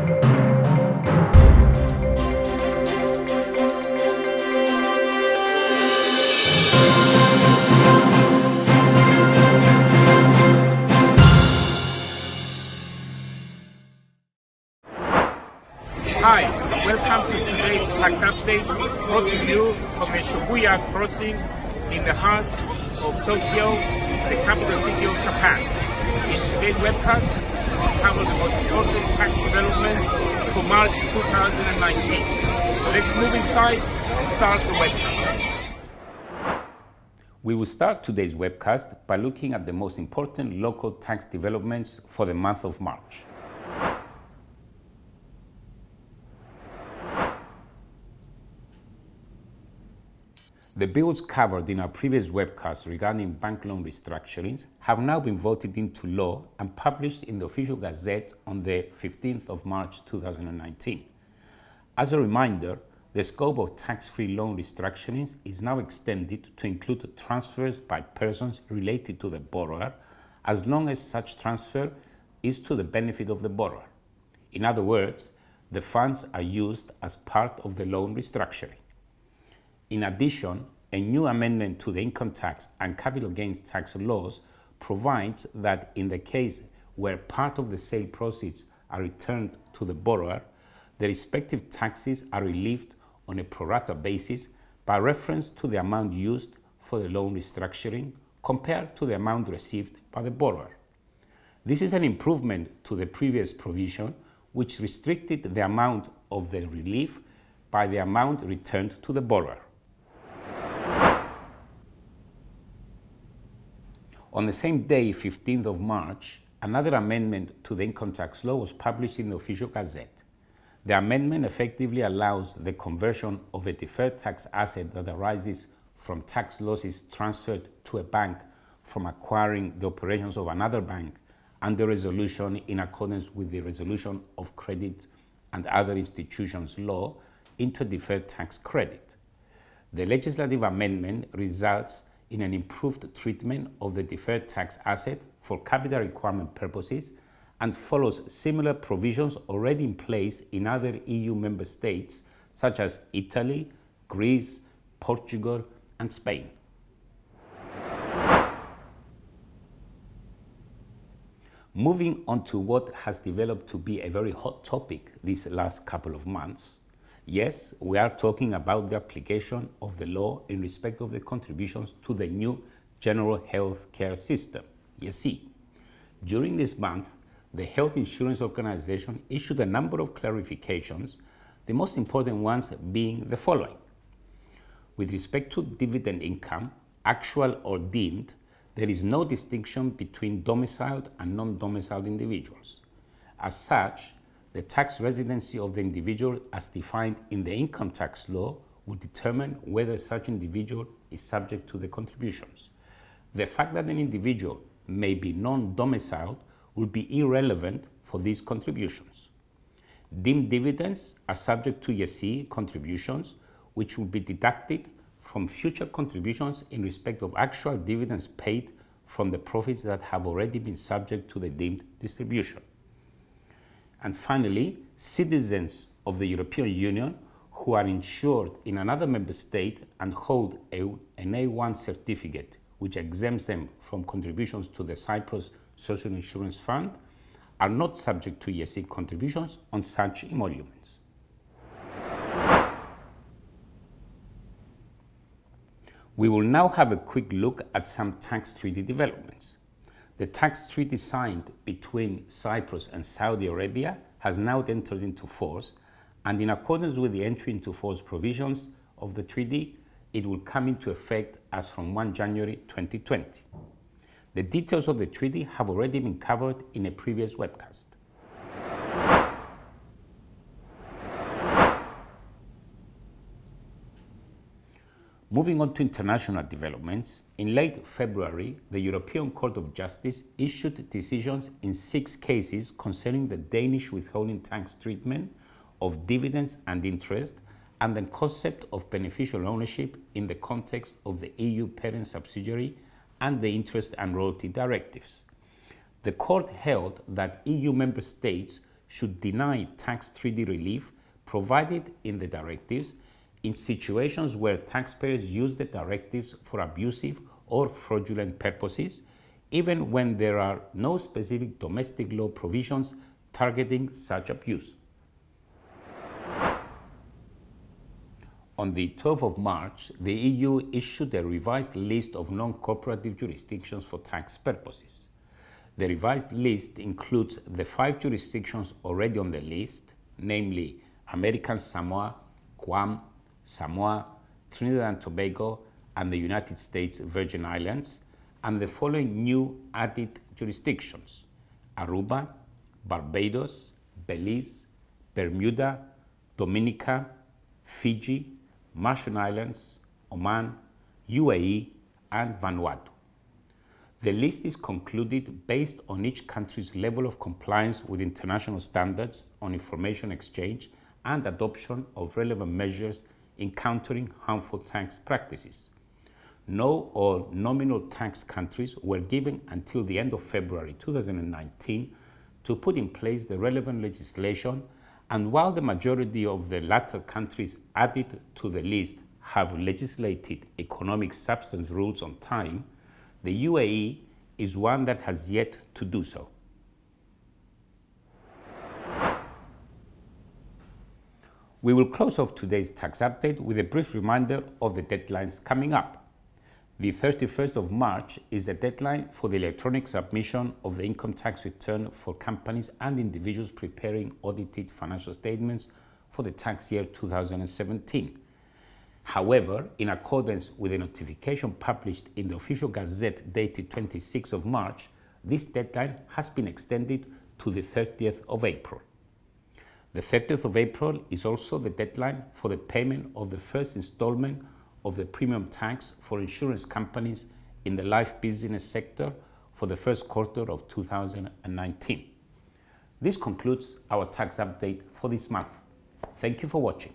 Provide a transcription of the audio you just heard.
Hi, welcome to today's tax update, brought to you from the Shibuya crossing in the heart of Tokyo, the capital city of Japan. In today's webcast, we'll cover the most important tax developments for March 2019. So let's move inside and start the webcast. We will start today's webcast by looking at the most important local tax developments for the month of March. The bills covered in our previous webcast regarding bank loan restructurings have now been voted into law and published in the official gazette on the 15th of March 2019. As a reminder, the scope of tax-free loan restructurings is now extended to include transfers by persons related to the borrower, as long as such transfer is to the benefit of the borrower. In other words, the funds are used as part of the loan restructuring. In addition, a new amendment to the income tax and capital gains tax laws provides that in the case where part of the sale proceeds are returned to the borrower, the respective taxes are relieved on a pro rata basis by reference to the amount used for the loan restructuring compared to the amount received by the borrower. This is an improvement to the previous provision, which restricted the amount of the relief by the amount returned to the borrower. On the same day, 15th of March, another amendment to the income tax law was published in the official gazette. The amendment effectively allows the conversion of a deferred tax asset that arises from tax losses transferred to a bank from acquiring the operations of another bank under resolution in accordance with the Resolution of Credit and Other Institutions Law into a deferred tax credit. The legislative amendment results in an improved treatment of the deferred tax asset for capital requirement purposes and follows similar provisions already in place in other EU member states such as Italy, Greece, Portugal, and Spain. Moving on to what has developed to be a very hot topic these last couple of months. Yes, we are talking about the application of the law in respect of the contributions to the new General Health Care System, YESI. During this month, the Health Insurance Organization issued a number of clarifications, the most important ones being the following. With respect to dividend income, actual or deemed, there is no distinction between domiciled and non-domiciled individuals. As such, the tax residency of the individual as defined in the income tax law will determine whether such individual is subject to the contributions. The fact that an individual may be non-domiciled will be irrelevant for these contributions. Deemed dividends are subject to YESI contributions, which will be deducted from future contributions in respect of actual dividends paid from the profits that have already been subject to the deemed distribution. And finally, citizens of the European Union who are insured in another member state and hold an A1 certificate which exempts them from contributions to the Cyprus Social Insurance Fund are not subject to YESI contributions on such emoluments. We will now have a quick look at some tax treaty developments. The tax treaty signed between Cyprus and Saudi Arabia has now entered into force, and in accordance with the entry into force provisions of the treaty, it will come into effect as from 1 January 2020. The details of the treaty have already been covered in a previous webcast. Moving on to international developments, in late February, the European Court of Justice issued decisions in 6 cases concerning the Danish withholding tax treatment of dividends and interest and the concept of beneficial ownership in the context of the EU parent subsidiary and the interest and royalty directives. The court held that EU member states should deny tax treaty relief provided in the directives in situations where taxpayers use the directives for abusive or fraudulent purposes, even when there are no specific domestic law provisions targeting such abuse. On the 12th of March, the EU issued a revised list of non-cooperative jurisdictions for tax purposes. The revised list includes the 5 jurisdictions already on the list, namely American Samoa, Guam, Samoa, Trinidad and Tobago, and the United States Virgin Islands, and the following new added jurisdictions: Aruba, Barbados, Belize, Bermuda, Dominica, Fiji, Marshall Islands, Oman, UAE, and Vanuatu. The list is concluded based on each country's level of compliance with international standards on information exchange and adoption of relevant measures in countering harmful tax practices. No or nominal tax countries were given until the end of February 2019 to put in place the relevant legislation, and while the majority of the latter countries added to the list have legislated economic substance rules on time, the UAE is one that has yet to do so. We will close off today's tax update with a brief reminder of the deadlines coming up. The 31st of March is the deadline for the electronic submission of the income tax return for companies and individuals preparing audited financial statements for the tax year 2017. However, in accordance with a notification published in the Official Gazette dated 26th of March, this deadline has been extended to the 30th of April. The 30th of April is also the deadline for the payment of the first installment of the premium tax for insurance companies in the life business sector for the first quarter of 2019. This concludes our tax update for this month. Thank you for watching.